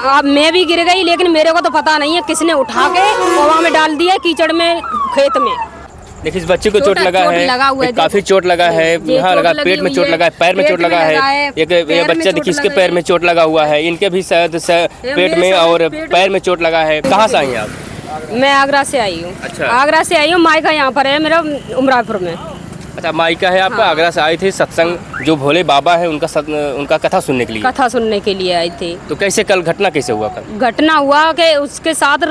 अब मैं भी गिर गई, लेकिन मेरे को तो पता नहीं है किसने उठा के कुआं में डाल दिया, कीचड़ में, खेत में। देखिए, इस बच्चे को चोट लगा है, काफी चोट लगा है, यहाँ लगा, पेट में चोट लगा है, पैर में चोट लगा है। एक ये बच्चा देखिए, इसके पैर में चोट लगा हुआ है, इनके भी शायद पेट में और पैर में चोट लगा है। कहाँ से आई हैं आप? मैं आगरा से आई हूँ। अच्छा, आगरा से आई हूँ, मायका यहाँ पर है मेरा, उमरापुर में। अच्छा, मायका है आपका। आगरा से आए थे सत्संग, जो भोले बाबा है उनका कथा सुनने के लिए। कथा सुनने के लिए आई थी। तो कैसे कल घटना कैसे हुआ? कल घटना हुआ कि उसके साथ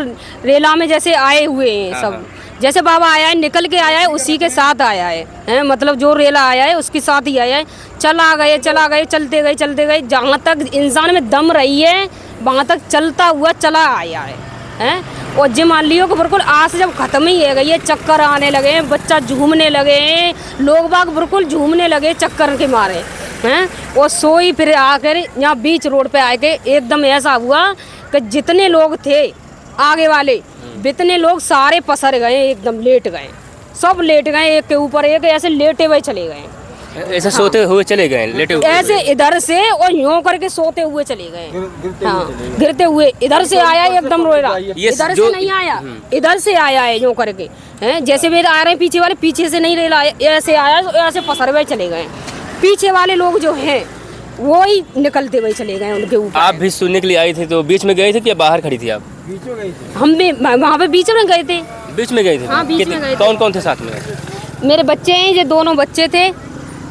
रेला में जैसे आए हुए हैं सब, जैसे बाबा आया है, निकल के आया है, उसी के साथ आया है, मतलब जो रेला आया है उसके साथ ही आया है। चला गए चलते गए, जहाँ तक इंसान में दम रही है वहाँ तक चलता हुआ चला आया है। और जे मान लियो कि बिल्कुल आस जब खत्म ही है गई है, चक्कर आने लगे, बच्चा झूमने लगे, लोग बाग बिल्कुल झूमने लगे चक्कर के मारे हैं। और सोई फिर आकर यहाँ बीच रोड पे आए के एकदम ऐसा हुआ कि जितने लोग थे आगे वाले, जितने लोग सारे पसर गए, एकदम लेट गए, सब लेट गए, एक के ऊपर एक ऐसे लेटे हुए चले गए। ऐसे सोते हुए चले गए, लेटे हुए ऐसे इधर से और यूं करके सोते हुए चले गए। हाँ, गिरते हुए इधर से आया एकदम रोएगा, इधर से नहीं आया, इधर से आया है यूं करके, हैं जैसे वे आ रहे हैं पीछे वाले, पीछे से नहीं रेला, ऐसे आया, ऐसे पसर हुए चले गए। पीछे वाले लोग जो हैं वो ही निकलते हुए चले गए उनके ऊपर। आप भी सुनने के लिए आई थी, तो बीच में गए थे कि बाहर खड़ी थी आप? बीच में गई थी। हम भी वहाँ पे बीच में गए थे। बीच में गए थे? हाँ, बीच में गए थे। कौन कौन थे साथ में? मेरे बच्चे हैं, ये दोनों बच्चे थे,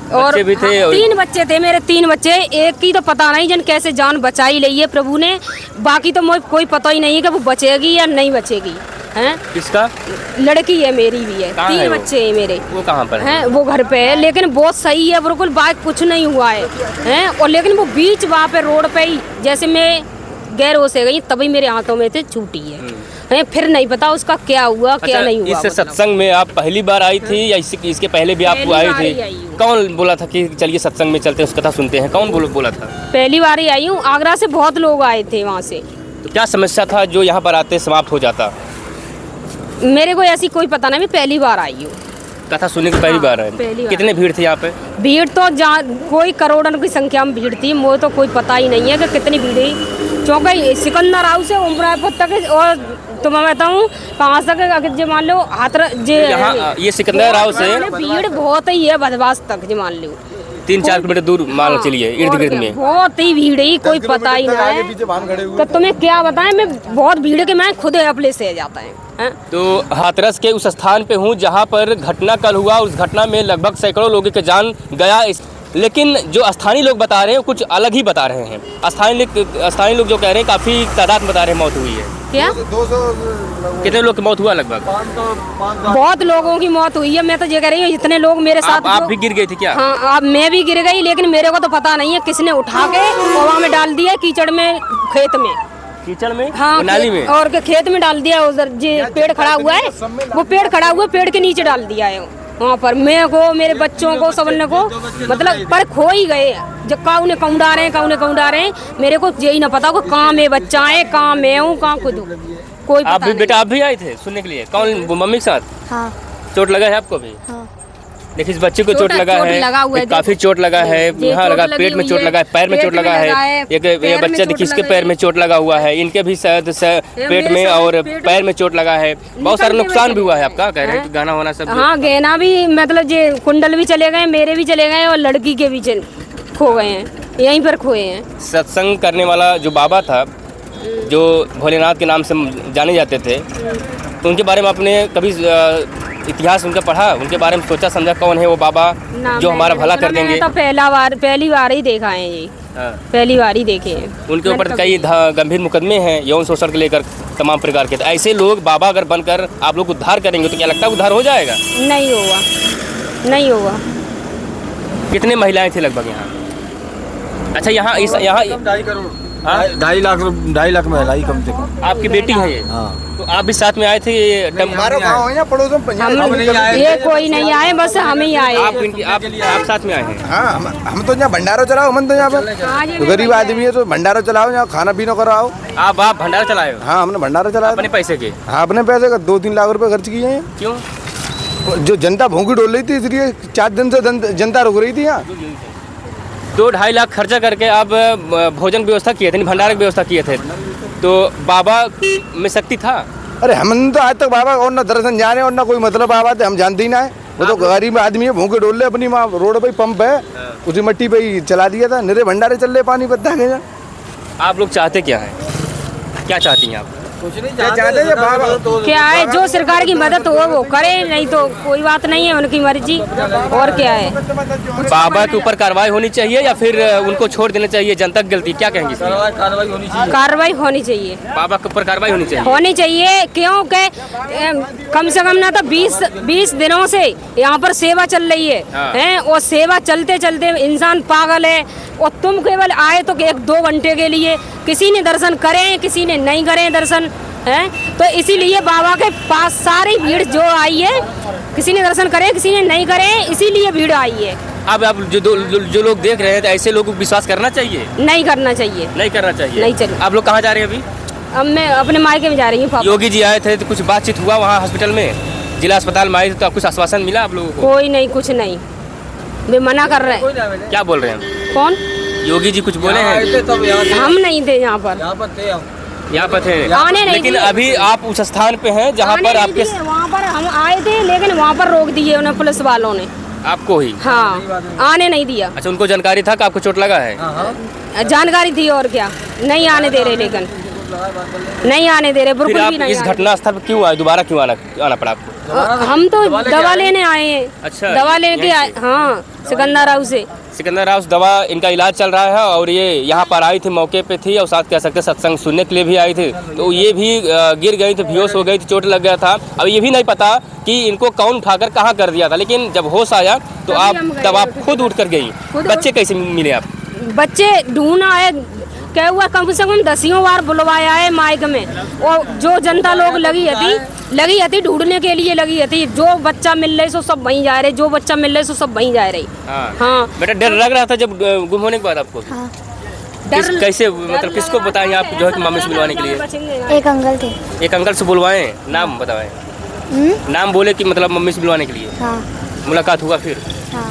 और बच्चे भी थे। हाँ, 3 बच्चे थे मेरे, 3 बच्चे। एक की तो पता नहीं जन कैसे जान बचाई ली है प्रभु ने, बाकी तो मुझे कोई पता ही नहीं है कि वो बचेगी या नहीं बचेगी। हैं किसका? लड़की है, मेरी भी है। 3 बच्चे हैं मेरे। वो कहाँ पर हैं? वो घर पे है, लेकिन बहुत सही है, बिल्कुल बात कुछ नहीं हुआ है, हैं? और लेकिन वो बीच वहाँ पे रोड पे ही, जैसे मैं गैर हो से गई तभी मेरे हाथों में थे, छूटी है। फिर नहीं पता उसका क्या हुआ, क्या नहीं हुआ। इस सत्संग में आप पहली बार आई थी या इसके पहले भी आप आए थे? कौन बोला था कि चलिए सत्संग में चलते हैं, उस कथा सुनते हैं? कौन बोला था? पहली बार ही आई हूँ। आगरा से बहुत लोग आए थे वहाँ से। तो क्या समस्या था जो यहाँ पर आते समाप्त हो जाता? मेरे को ऐसी कोई पता नहीं, मैं पहली बार आई हूँ। कथा सुनने की पहली बार है? कितने भीड़ थी यहाँ पे? भीड़ तो कोई करोड़ों की संख्या में भीड़ थी, मुझे तो कोई पता ही नहीं है कि कितनी भीड़ है। चौंका सिकंदर हाउस से उमरापुर तक, और तो मैं बताऊँ 5 तक, अगर मान लो यहाँ ये सिकंदर हाउस है, भीड़ बहुत ही है, बदवास तक जो मान लो 3-4 किलोमीटर दूर मान चलिए, इर्द गिर्द में बहुत ही भीड़ है, कोई पता ही नहीं है। तो तुम्हें क्या बताएं, मैं बहुत भीड़ के मैं खुद अपने से जाता है। तो हाथरस के उस स्थान पे हूँ जहाँ पर घटना कल हुआ। उस घटना में लगभग सैकड़ों लोगों की जान गया, लेकिन जो स्थानीय लोग बता रहे हैं कुछ अलग ही बता रहे हैं। स्थानीय लोग जो कह रहे हैं काफी तादाद बता रहे हैं मौत हुई है। क्या 200? कितने लोग की मौत हुआ? लगभग 500। बहुत लोगों की मौत हुई है। मैं तो ये कह रही हूँ, इतने लोग मेरे साथ। आप भी गिर गई थी क्या? हाँ, अब मैं भी गिर गई, लेकिन मेरे को तो पता नहीं है किसने उठा के कुआं में डाल दिया, कीचड़ में, खेत में, कीचड़ में, हाँ, नाली में, और खेत में डाल दिया। उधर जो पेड़ खड़ा हुआ है, वो पेड़ खड़ा हुआ, पेड़ के नीचे डाल दिया है वहाँ पर। मैं को, मेरे बच्चों को, सबने को, मतलब पर खो ही गए। जब काऊ ने कहूँ रहे हैं, मेरे को यही ना पता को कहाँ में बच्चा है, कहाँ मैं हूँ, कहाँ खुद हूँ, कोई पता नहीं। बेटा आप भी आए थे सुनने के लिए? कौन? मम्मी के साथ? हाँ। चोट लगा है आपको भी? हाँ। देखिए, इस बच्चे को चोट लगा है, काफी चोट लगा है, यहाँ लगा, पेट में चोट लगा है, पैर में चोट लगा है। एक ये बच्चा देखिए, इसके पैर में चोट लगा हुआ है, इनके भी शायद पेट में और पैर में चोट लगा है। बहुत सारा नुकसान भी हुआ है आपका, कह रहे हैं गहना होना सब? हाँ, गहना भी, मतलब ये कुंडल भी चले गए, मेरे भी चले गए, और लड़की के भी खो गए हैं, यहीं पर खोए हैं। सत्संग करने वाला जो बाबा था, जो भोलेनाथ के नाम से जाने जाते थे, तो उनके बारे में आपने कभी इतिहास उनका पढ़ा? उनके बारे में सोचा समझा कौन है वो बाबा जो हमारा भला कर देंगे? तो पहली बार ही देखा है ये। हाँ। पहली बार ही देखे हैं। उनके ऊपर कई गंभीर मुकदमे हैं यौन शोषण को लेकर, तमाम प्रकार के। तो ऐसे लोग बाबा अगर बनकर आप लोग उद्धार करेंगे तो क्या लगता है उद्धार हो जाएगा? नहीं होगा। कितने महिलाएं थी लगभग यहाँ? अच्छा, यहाँ 2.5 लाख महिलाएं कम से कम। आपकी बेटी है ये? हाँ। तो आप भी साथ में आए थे? हमारे गाँव है या पड़ोस में? ये कोई नहीं आए, बस हम ही आए। आप साथ में आए हैं? हाँ, हम तो यहाँ भंडारा चलाओ, हम तो यहाँ पर गरीब आदमी है, तो भंडारा चलाओ, यहाँ खाना पीना कराओ। आप भंडारा चलाए हो? हाँ, हमने भंडारा चलाया। अपने पैसे के? हाँ, अपने पैसे का 2-3 लाख रुपए खर्च किए हैं। क्यों? जो जनता भूखी डोल रही थी, इसलिए 4 दिन से जनता रुक रही थी यहाँ। 2 ढाई लाख खर्चा करके आप भोजन व्यवस्था किए थे, भंडारे की व्यवस्था किए थे, तो बाबा में शक्ति था? अरे हम तो आज तक बाबा और ना दर्शन जाने और ना कोई मतलब बाबा थे, हम जानते ही ना है। वो तो गरीब आदमी है, भूखे डोल ले अपनी माँ, रोड पे पंप है, उसी मिट्टी पे ही चला दिया था, निरे भंडारे चल रहे पानी पत्ता के। आप लोग चाहते क्या है, क्या चाहती हैं आप? कुछ नहीं चाहते हैं बाबा, क्या है जो सरकार की मदद हो वो करे, नहीं तो कोई बात नहीं है, उनकी मर्जी। और क्या है, बाबा के ऊपर कार्रवाई होनी चाहिए या फिर उनको छोड़ देना चाहिए, जनता की गलती, क्या कहेंगे? कार्रवाई होनी चाहिए, बाबा के ऊपर कार्रवाई होनी चाहिए। क्योंकि कम से कम ना तो 20 दिनों से यहाँ पर सेवा चल रही है, हैं, और सेवा चलते चलते इंसान पागल है। और तुम केवल आए तो 1-2 घंटे के लिए, किसी ने दर्शन करें, किसी ने नहीं करें दर्शन, हैं, तो इसीलिए बाबा के पास सारी भीड़ जो आई है, किसी ने दर्शन करे, किसी ने नहीं करे, इसीलिए भीड़ आई है। अब आप जो लोग देख रहे हैं, तो ऐसे लोगों को विश्वास करना चाहिए? नहीं करना चाहिए, नहीं करना चाहिए, नहीं चाहिए। आप लोग कहाँ जा रहे हैं अभी? अब मैं अपने मायके में जा रही हूँ। योगी जी आए थे तो कुछ बातचीत हुआ वहाँ हॉस्पिटल में, जिला अस्पताल में आए थे, तो कुछ आश्वासन मिला आप लोगों को? कोई नहीं, कुछ नहीं, वे मना कर रहे हैं। क्या बोल रहे हैं? कौन? योगी जी कुछ बोले हैं? हम नहीं थे यहाँ पर, यहाँ पर थे, आने नहीं लेकिन दिए। अभी आप उस स्थान पे हैं जहाँ पर आपके, वहाँ पर हम आए थे, लेकिन वहाँ पर रोक दिए उन्हें पुलिस वालों ने। आपको ही? हाँ, आने नहीं दिया। अच्छा, उनको जानकारी था कि आपको चोट लगा है? जानकारी थी, और क्या, नहीं आने दे रहे, लेकिन नहीं आने दे रहे, फिर बिल्कुल आप भी नहीं। इस घटना स्थल पर क्यों आए, दोबारा क्यों आना पड़ा आपको? हम तो दवा लेने आए हैं। अच्छा, दवा लेके आए, हाँ, सिकंदर राव से। सिकंदर हाउस दवा, इनका इलाज चल रहा है और ये यहाँ पर आई थी, मौके पे थी, और साथ कह सकते सत्संग सुनने के लिए भी आई थी, तो ये भी गिर गई थी, बेहोश हो गई थी, चोट लग गया था। अब ये भी नहीं पता कि इनको कौन उठाकर कहाँ कर दिया था, लेकिन जब होश आया तो तब आप खुद उठ कर गई। बच्चे कैसे मिले आप? बच्चे ढूंढना है, क्या हुआ, कम से कम 10 बार बुलवाया है माइक में, और जो जनता लोग लगी थी ढूंढने के लिए लगी थी। जो बच्चा मिल रहे सो सब वहीं जा रहे, जो बच्चा मिल रहे सो सब वहीं जा रहे। हाँ बेटा, डर लग रहा था जब गुम होने के बाद आपको? हाँ। कैसे, मतलब किसको बताएं आप जो है कि मम्मी से मिलवाने के लिए? एक अंकल थे। एक अंकल से बुलवाएं, नाम बताएं, नाम बोले कि मतलब मम्मी से मिलवाने के लिए? हाँ। मुलाकात हुआ फिर? हाँ।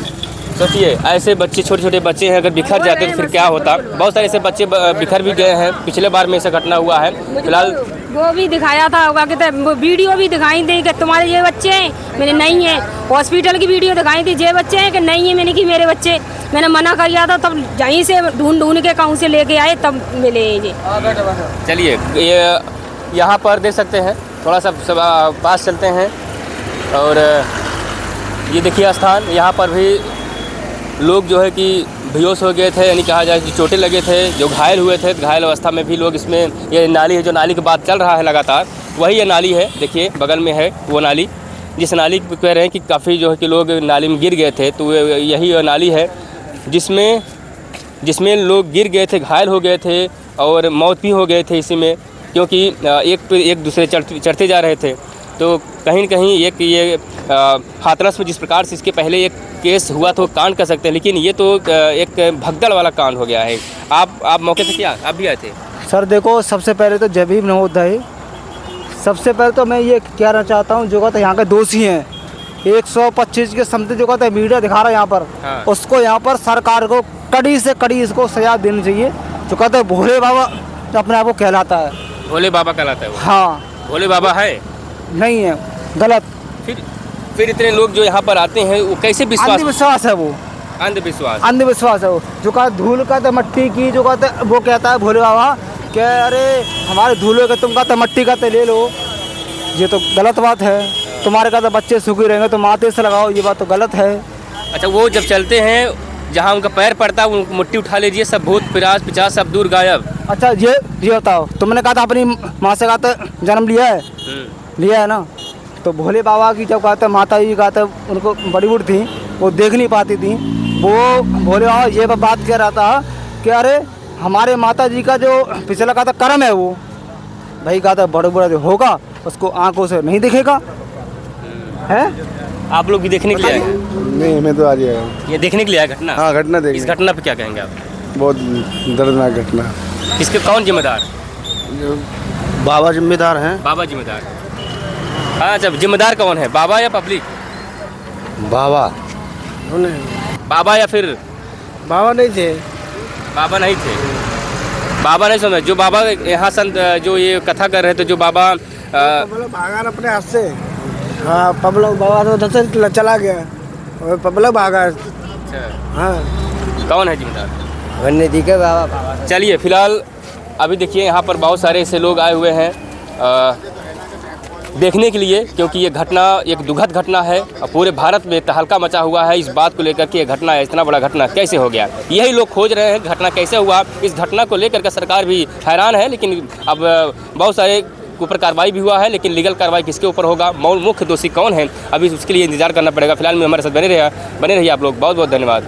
सोचिए, ऐसे बच्चे, छोटे छोटे बच्चे हैं, अगर बिखर जाते तो फिर क्या होता। बहुत सारे ऐसे बच्चे बिखर भी गए हैं, पिछले बार में ऐसा घटना हुआ है। फिलहाल वो भी दिखाया था होगा कि वीडियो भी दिखाई थी कि तुम्हारे ये बच्चे हैं, मैंने नहीं है। हॉस्पिटल की वीडियो दिखाई थी, ये बच्चे हैं कि नहीं है, मैंने कि मेरे बच्चे, मैंने मना कर दिया था। तब यहीं से ढूंढ के कहूँ से लेके आए, तब मिले ये। चलिए, ये यहाँ पर देख सकते हैं, थोड़ा सा पास चलते हैं, और ये देखिए स्थान, यहाँ पर भी लोग जो है कि बेहोश हो गए थे, यानी कहा जाए कि चोटें लगे थे। जो घायल हुए थे, घायल अवस्था में भी लोग, इसमें ये नाली है, जो नाली की बात चल रहा है लगातार, वही ये नाली है। देखिए बगल में है वो नाली, जिस नाली पे कह रहे हैं कि काफ़ी जो है कि लोग नाली में गिर गए थे, तो यही नाली है जिसमें लोग गिर गए थे, घायल हो गए थे और मौत भी हो गए थे इसी में, क्योंकि एक दूसरे चढ़ते जा रहे थे। तो कहीं न कहीं ये हाथरस में जिस प्रकार से इसके पहले एक केस हुआ तो कांड कर सकते हैं, लेकिन ये तो एक भगदड़ वाला कांड हो गया है। आप मौके पे क्या आप भी आए थे? सर देखो, सबसे पहले तो जय भीम नवोदय। सबसे पहले तो मैं ये कहना चाहता हूँ, जो कहते यहाँ के दोषी हैं 125 के समथिंग, जो कहते मीडिया दिखा रहा है यहाँ पर, हाँ। उसको यहाँ पर सरकार को कड़ी से कड़ी इसको सजा देनी चाहिए। जो कहते हैं भोले बाबा अपने आप को कहलाता है। भोले बाबा कहलाता है वो? हाँ। भोले बाबा है? नहीं है, गलत। फिर इतने लोग जो यहाँ पर आते हैं, वो कैसे अंधविश्वास है वो, अंधविश्वास है वो। जो कहते धूल का तो मट्टी की, जो कहते वो कहता है भोले बाबा कि अरे हमारे धूल का तुम कहते मट्टी का तो ले लो, ये तो गलत बात है। तुम्हारे कहते बच्चे सूखे रहेंगे तो माथे से लगाओ, ये बात तो गलत है। अच्छा, वो जब चलते हैं, जहाँ उनका पैर पड़ता है वो मिट्टी उठा लीजिए, सब भूत पिशाच सब दूर गायब। अच्छा, ये बताओ, तुमने कहा था अपनी माँ से कहते जन्म लिया है ना, तो भोले बाबा की जब कहते माता जी कहते उनको बड़ी बूढ़ी थी, वो देख नहीं पाती थी, वो भोले बाबा ये बात कह रहा था कि अरे हमारे माता जी का जो पिछला कहता कर्म है, वो भाई कहता बड़े बड़ा जो होगा उसको आंखों से नहीं दिखेगा। है आप लोग भी देखने के लिए आए? नहीं, मैं तो आज आया हूँ। ये देखने के लिए आया घटना? हाँ, घटना देखने। इस घटना पे क्या कहेंगे आप? बहुत दर्दनाक घटना। किसके, कौन जिम्मेदार? बाबा जिम्मेदार हैं। बाबा जिम्मेदार? हाँ, जब जिम्मेदार कौन है, बाबा या पब्लिक? बाबा बाबा या फिर बाबा नहीं थे। बाबा नहीं थे, बाबा नहीं समझ। जो बाबा यहाँ संत जो ये कथा कर रहे थे, जो बाबा पबलक भागा अपने हाथ से। हाँ, पबलक बाबा तो उधर से चला गया और पबलक भागा। हाँ, कौन है जिम्मेदार? बनने दी के बाबा। चलिए फिलहाल अभी देखिए यहाँ पर बहुत सारे ऐसे लोग आए हुए हैं देखने के लिए, क्योंकि ये घटना एक दुखद घटना है और पूरे भारत में तहलका मचा हुआ है इस बात को लेकर कि ये घटना, इतना बड़ा घटना कैसे हो गया। यही लोग खोज रहे हैं घटना कैसे हुआ। इस घटना को लेकर के सरकार भी हैरान है, लेकिन अब बहुत सारे ऊपर कार्रवाई भी हुआ है, लेकिन लीगल कार्रवाई किसके ऊपर होगा, मुख्य दोषी कौन है, अभी उसके लिए इंतजार करना पड़ेगा। फिलहाल में हमारे साथ बने रहिए आप लोग। बहुत बहुत धन्यवाद।